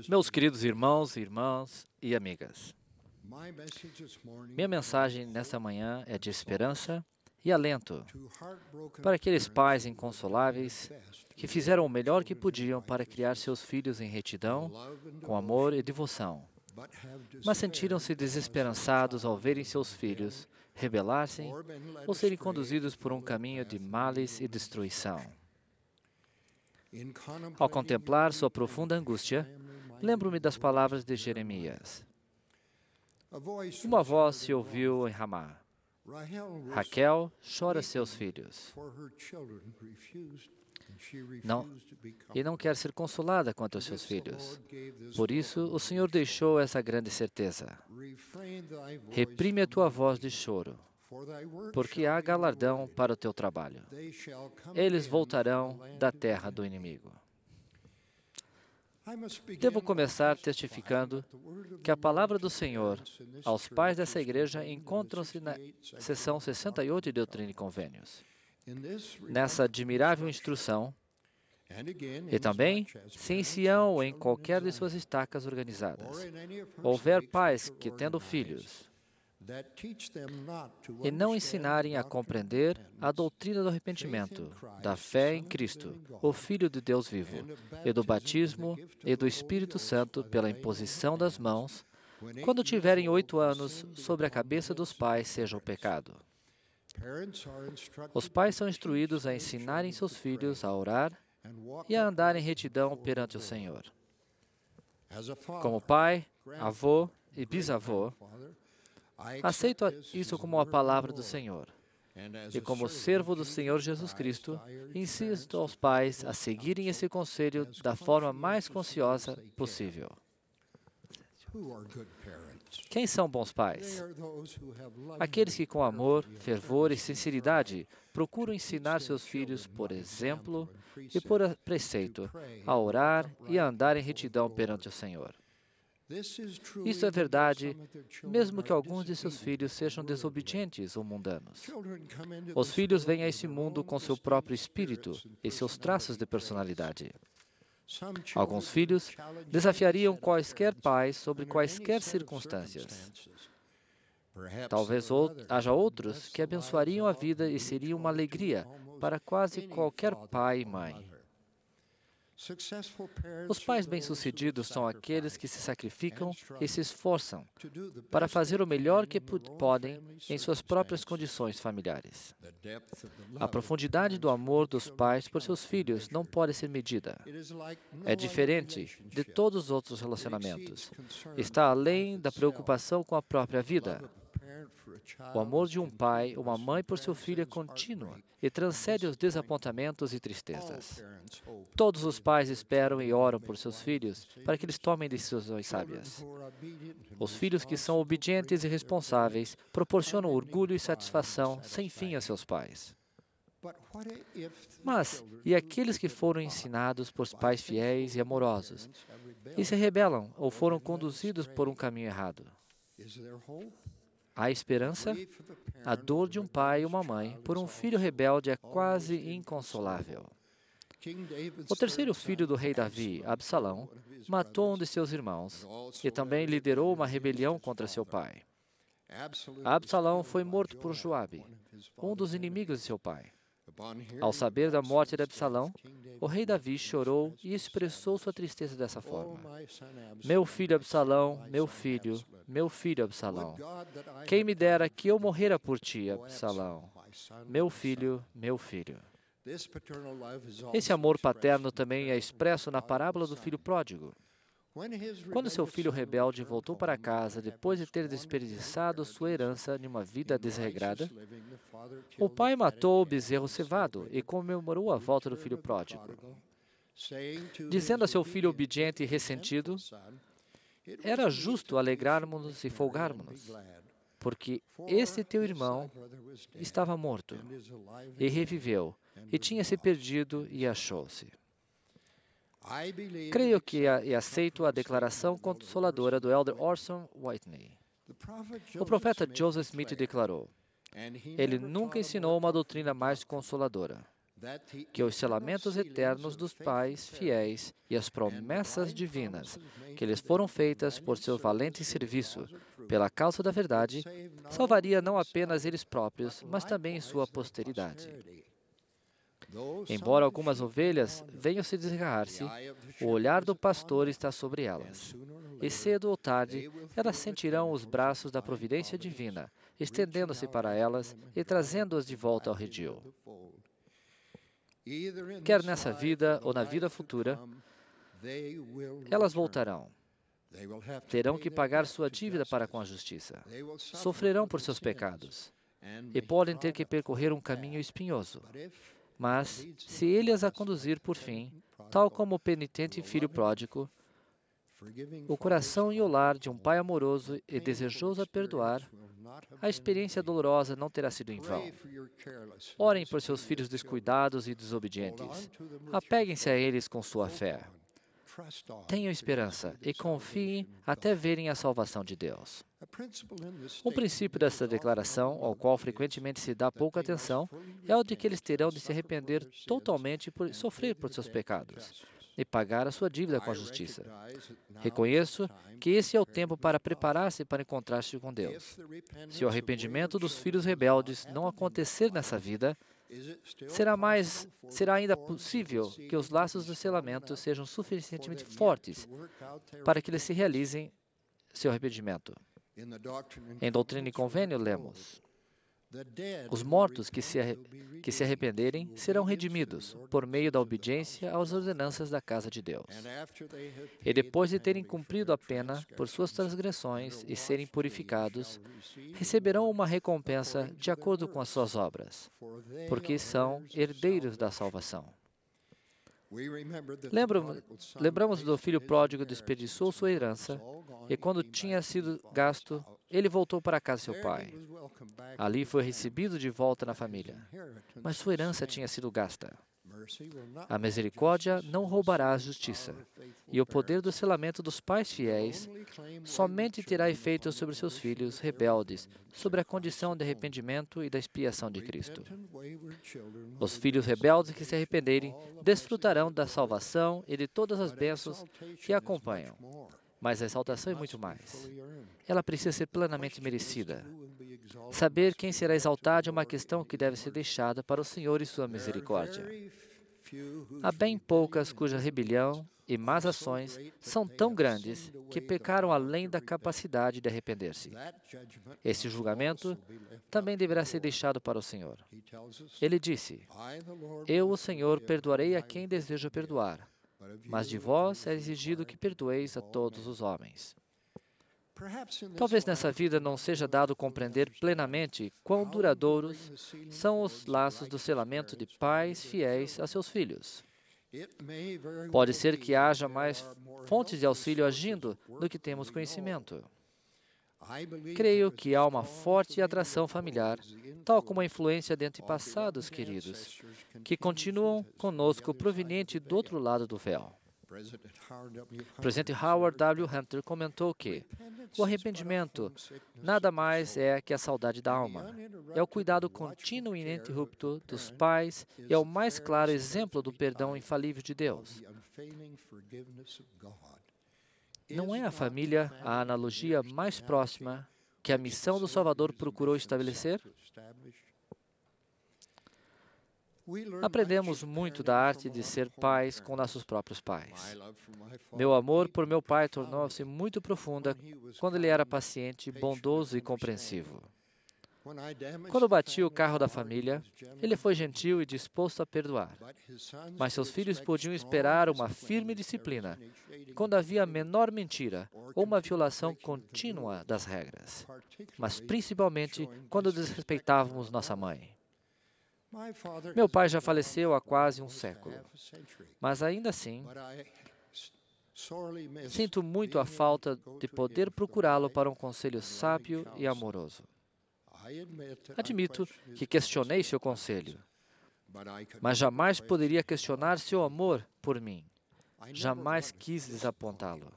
Meus queridos irmãos, irmãs e amigas, minha mensagem nesta manhã é de esperança e alento para aqueles pais inconsoláveis que fizeram o melhor que podiam para criar seus filhos em retidão, com amor e devoção, mas sentiram-se desesperançados ao verem seus filhos rebelar-se ou serem conduzidos por um caminho de males e destruição. Ao contemplar sua profunda angústia, lembro-me das palavras de Jeremias. Uma voz se ouviu em Ramá. Raquel chora seus filhos. Não quer ser consolada quanto aos seus filhos. Por isso, o Senhor deixou essa grande certeza. Reprime a tua voz de choro, porque há galardão para o teu trabalho. Eles voltarão da terra do inimigo. Devo começar testificando que a palavra do Senhor aos pais dessa igreja encontra-se na seção 68 de Doutrina e Convênios. Nessa admirável instrução, e também, se em Sião ou em qualquer de suas estacas organizadas, houver pais que, tendo filhos, e não ensinarem a compreender a doutrina do arrependimento, da fé em Cristo, o Filho de Deus vivo, e do batismo e do Espírito Santo pela imposição das mãos, quando tiverem 8 anos, sobre a cabeça dos pais seja o pecado. Os pais são instruídos a ensinarem seus filhos a orar e a andar em retidão perante o Senhor. Como pai, avô e bisavô, aceito isso como a palavra do Senhor. E como servo do Senhor Jesus Cristo, insisto aos pais a seguirem esse conselho da forma mais consciosa possível. Quem são bons pais? Aqueles que, com amor, fervor e sinceridade, procuram ensinar seus filhos, por exemplo e por preceito, a orar e a andar em retidão perante o Senhor. Isso é verdade, mesmo que alguns de seus filhos sejam desobedientes ou mundanos. Os filhos vêm a esse mundo com seu próprio espírito e seus traços de personalidade. Alguns filhos desafiariam quaisquer pais sobre quaisquer circunstâncias. Talvez haja outros que abençoariam a vida e seriam uma alegria para quase qualquer pai e mãe. Os pais bem-sucedidos são aqueles que se sacrificam e se esforçam para fazer o melhor que podem em suas próprias condições familiares. A profundidade do amor dos pais por seus filhos não pode ser medida. É diferente de todos os outros relacionamentos. Está além da preocupação com a própria vida. O amor de um pai ou uma mãe por seu filho é contínuo e transcende os desapontamentos e tristezas. Todos os pais esperam e oram por seus filhos para que eles tomem decisões sábias. Os filhos que são obedientes e responsáveis proporcionam orgulho e satisfação sem fim a seus pais. Mas, e aqueles que foram ensinados por pais fiéis e amorosos e se rebelam ou foram conduzidos por um caminho errado? Há esperança? A dor de um pai e uma mãe por um filho rebelde é quase inconsolável. O terceiro filho do rei Davi, Absalão, matou um de seus irmãos e também liderou uma rebelião contra seu pai. Absalão foi morto por Joabe, um dos inimigos de seu pai. Ao saber da morte de Absalão, o rei Davi chorou e expressou sua tristeza dessa forma: Meu filho Absalão, meu filho Absalão. Quem me dera que eu morrera por ti, Absalão. Meu filho, meu filho. Esse amor paterno também é expresso na parábola do filho pródigo. Quando seu filho rebelde voltou para casa depois de ter desperdiçado sua herança em uma vida desregrada, o pai matou o bezerro cevado e comemorou a volta do filho pródigo, dizendo a seu filho obediente e ressentido: Era justo alegrarmos-nos e folgarmos-nos, porque este teu irmão estava morto e reviveu, e tinha se perdido e achou-se. Creio que e aceito a declaração consoladora do Elder Orson Whitney. O profeta Joseph Smith declarou: Ele nunca ensinou uma doutrina mais consoladora. que os selamentos eternos dos pais fiéis e as promessas divinas que lhes foram feitas por seu valente serviço pela causa da verdade, salvaria não apenas eles próprios, mas também sua posteridade. Embora algumas ovelhas venham se desgarrar-se, o olhar do pastor está sobre elas. E cedo ou tarde, elas sentirão os braços da providência divina, estendendo-se para elas e trazendo-as de volta ao redil. Quer nessa vida ou na vida futura, elas voltarão. Terão que pagar sua dívida para com a justiça. Sofrerão por seus pecados. E podem ter que percorrer um caminho espinhoso. Mas, se Ele as a conduzir por fim, tal como o penitente filho pródigo, o coração e o lar de um pai amoroso e desejoso a perdoar, a experiência dolorosa não terá sido em vão. Orem por seus filhos descuidados e desobedientes. Apeguem-se a eles com sua fé. Tenham esperança e confiem até verem a salvação de Deus. Um princípio dessa declaração, ao qual frequentemente se dá pouca atenção, é o de que eles terão de se arrepender totalmente por sofrer por seus pecados e pagar a sua dívida com a justiça. Reconheço que esse é o tempo para preparar-se para encontrar-se com Deus. Se o arrependimento dos filhos rebeldes não acontecer nessa vida, será ainda possível que os laços do selamento sejam suficientemente fortes para que eles se realizem seu arrependimento. Em Doutrina e Convênio, lemos: os mortos que se arrependerem serão redimidos por meio da obediência às ordenanças da casa de Deus. E depois de terem cumprido a pena por suas transgressões e serem purificados, receberão uma recompensa de acordo com as suas obras, porque são herdeiros da salvação. Lembramos do filho pródigo que desperdiçou sua herança e, quando tinha sido gasto, ele voltou para a casa de seu pai. Ali foi recebido de volta na família, mas sua herança tinha sido gasta. A misericórdia não roubará a justiça, e o poder do selamento dos pais fiéis somente terá efeito sobre seus filhos rebeldes, sobre a condição de arrependimento e da expiação de Cristo. Os filhos rebeldes que se arrependerem desfrutarão da salvação e de todas as bênçãos que a acompanham. Mas a exaltação é muito mais. Ela precisa ser plenamente merecida. Saber quem será exaltado é uma questão que deve ser deixada para o Senhor e sua misericórdia. Há bem poucas cuja rebelião e más ações são tão grandes que pecaram além da capacidade de arrepender-se. Esse julgamento também deverá ser deixado para o Senhor. Ele disse: eu, o Senhor, perdoarei a quem desejo perdoar, mas de vós é exigido que perdoeis a todos os homens. Talvez nessa vida não seja dado compreender plenamente quão duradouros são os laços do selamento de pais fiéis a seus filhos. Pode ser que haja mais fontes de auxílio agindo do que temos conhecimento. Creio que há uma forte atração familiar, tal como a influência de antepassados queridos, que continuam conosco proveniente do outro lado do véu. O presidente Howard W. Hunter comentou que o arrependimento nada mais é que a saudade da alma. É o cuidado contínuo e ininterrupto dos pais e é o mais claro exemplo do perdão infalível de Deus. Não é a família a analogia mais próxima que a missão do Salvador procurou estabelecer? Aprendemos muito da arte de ser pais com nossos próprios pais. Meu amor por meu pai tornou-se muito profunda quando ele era paciente, bondoso e compreensivo. Quando bati o carro da família, ele foi gentil e disposto a perdoar. Mas seus filhos podiam esperar uma firme disciplina quando havia a menor mentira ou uma violação contínua das regras, mas principalmente quando desrespeitávamos nossa mãe. Meu pai já faleceu há quase um século, mas ainda assim, sinto muito a falta de poder procurá-lo para um conselho sábio e amoroso. Admito que questionei seu conselho, mas jamais poderia questionar seu amor por mim. Jamais quis desapontá-lo.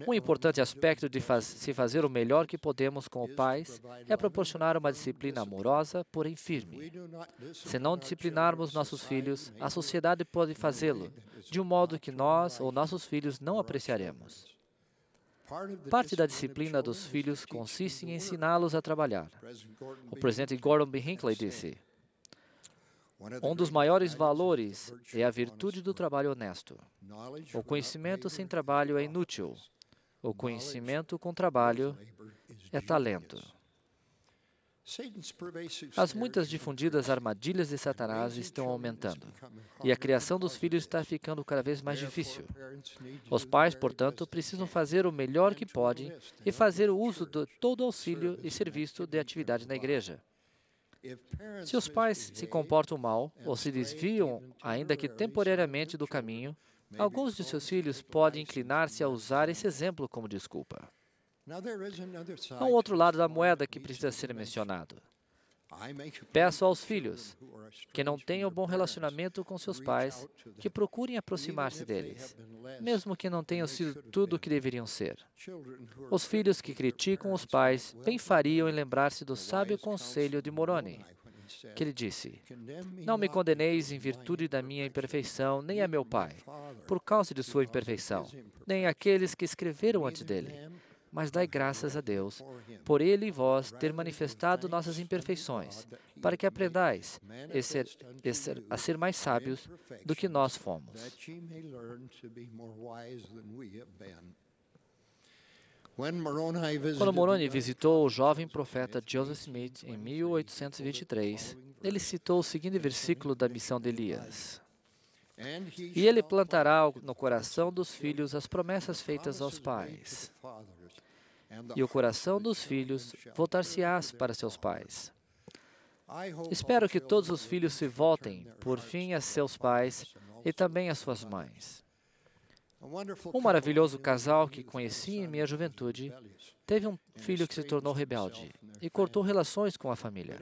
Um importante aspecto de se fazer o melhor que podemos como pais é proporcionar uma disciplina amorosa, porém firme. Se não disciplinarmos nossos filhos, a sociedade pode fazê-lo, de um modo que nós ou nossos filhos não apreciaremos. Parte da disciplina dos filhos consiste em ensiná-los a trabalhar. O presidente Gordon B. Hinckley disse: um dos maiores valores é a virtude do trabalho honesto. O conhecimento sem trabalho é inútil. O conhecimento com trabalho é talento. As muitas difundidas armadilhas de Satanás estão aumentando, e a criação dos filhos está ficando cada vez mais difícil. Os pais, portanto, precisam fazer o melhor que podem e fazer o uso de todo o auxílio e serviço de atividade na igreja. Se os pais se comportam mal ou se desviam, ainda que temporariamente, do caminho, alguns de seus filhos podem inclinar-se a usar esse exemplo como desculpa. Há um outro lado da moeda que precisa ser mencionado. Peço aos filhos que não tenham bom relacionamento com seus pais, que procurem aproximar-se deles, mesmo que não tenham sido tudo o que deveriam ser. Os filhos que criticam os pais bem fariam em lembrar-se do sábio conselho de Moroni, que ele disse: não me condeneis em virtude da minha imperfeição, nem a meu pai, por causa de sua imperfeição, nem aqueles que escreveram antes dele. Mas dai graças a Deus, por Ele e vós ter manifestado nossas imperfeições, para que aprendais a ser mais sábios do que nós fomos. Quando Moroni visitou o jovem profeta Joseph Smith em 1823, ele citou o seguinte versículo da missão de Elias: e ele plantará no coração dos filhos as promessas feitas aos pais, e o coração dos filhos voltar-se-á para seus pais. Espero que todos os filhos se voltem, por fim, a seus pais e também às suas mães. Um maravilhoso casal que conheci em minha juventude teve um filho que se tornou rebelde e cortou relações com a família.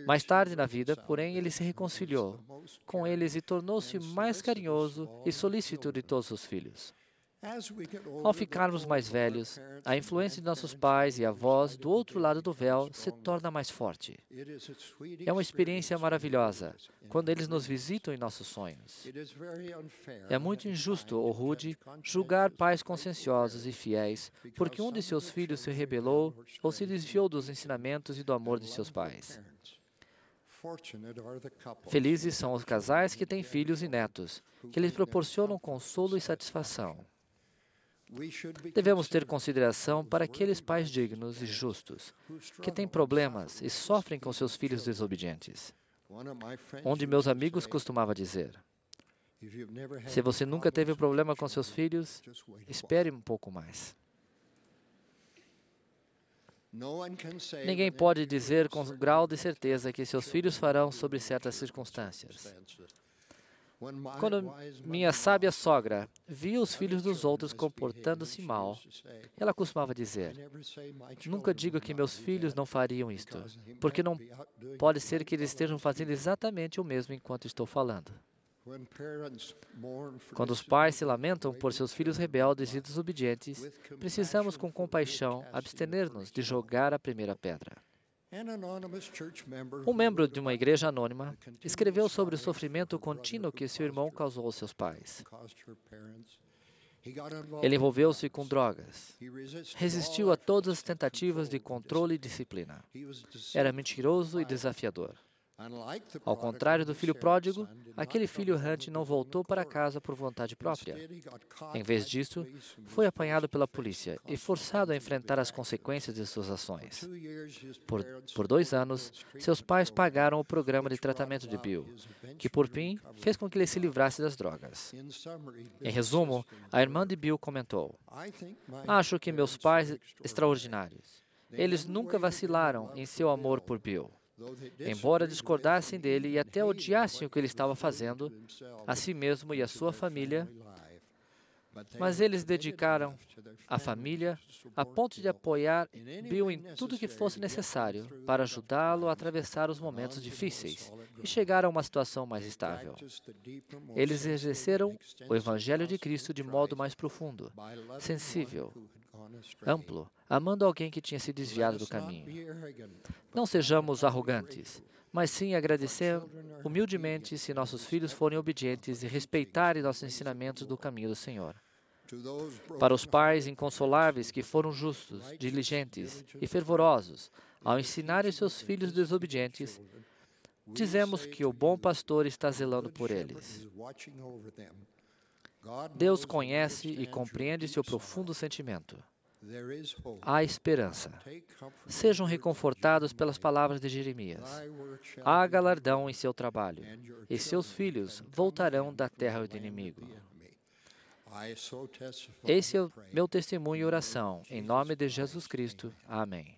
Mais tarde na vida, porém, ele se reconciliou com eles e tornou-se mais carinhoso e solícito de todos os filhos. Ao ficarmos mais velhos, a influência de nossos pais e avós do outro lado do véu se torna mais forte. É uma experiência maravilhosa quando eles nos visitam em nossos sonhos. É muito injusto ou rude julgar pais conscienciosos e fiéis porque um de seus filhos se rebelou ou se desviou dos ensinamentos e do amor de seus pais. Felizes são os casais que têm filhos e netos, que lhes proporcionam consolo e satisfação. Devemos ter consideração para aqueles pais dignos e justos, que têm problemas e sofrem com seus filhos desobedientes. Um de meus amigos costumava dizer: se você nunca teve problema com seus filhos, espere um pouco mais. Ninguém pode dizer com grau de certeza que seus filhos farão sob certas circunstâncias. Quando minha sábia sogra via os filhos dos outros comportando-se mal, ela costumava dizer: nunca diga que meus filhos não fariam isto, porque não pode ser que eles estejam fazendo exatamente o mesmo enquanto estou falando. Quando os pais se lamentam por seus filhos rebeldes e desobedientes, precisamos com compaixão abster-nos de jogar a primeira pedra. Um membro de uma igreja anônima escreveu sobre o sofrimento contínuo que seu irmão causou aos seus pais. Ele envolveu-se com drogas. Resistiu a todas as tentativas de controle e disciplina. Era mentiroso e desafiador. Ao contrário do filho pródigo, aquele filho errante não voltou para casa por vontade própria. Em vez disso, foi apanhado pela polícia e forçado a enfrentar as consequências de suas ações. Por 2 anos, seus pais pagaram o programa de tratamento de Bill, que, por fim, fez com que ele se livrasse das drogas. Em resumo, a irmã de Bill comentou: acho que meus pais extraordinários. Eles nunca vacilaram em seu amor por Bill. Embora discordassem dele e até odiassem o que ele estava fazendo, a si mesmo e a sua família, Mas eles dedicaram a família a ponto de apoiar Bill em tudo que fosse necessário para ajudá-lo a atravessar os momentos difíceis e chegar a uma situação mais estável. Eles exerceram o Evangelho de Cristo de modo mais profundo, sensível, amplo, amando alguém que tinha se desviado do caminho. Não sejamos arrogantes, mas sim agradecer humildemente se nossos filhos forem obedientes e respeitarem nossos ensinamentos do caminho do Senhor. Para os pais inconsoláveis que foram justos, diligentes e fervorosos ao ensinarem seus filhos desobedientes, dizemos que o bom pastor está zelando por eles. Deus conhece e compreende seu profundo sentimento. Há esperança. Sejam reconfortados pelas palavras de Jeremias. Há galardão em seu trabalho, e seus filhos voltarão da terra do inimigo. Esse é o meu testemunho e oração, em nome de Jesus Cristo. Amém.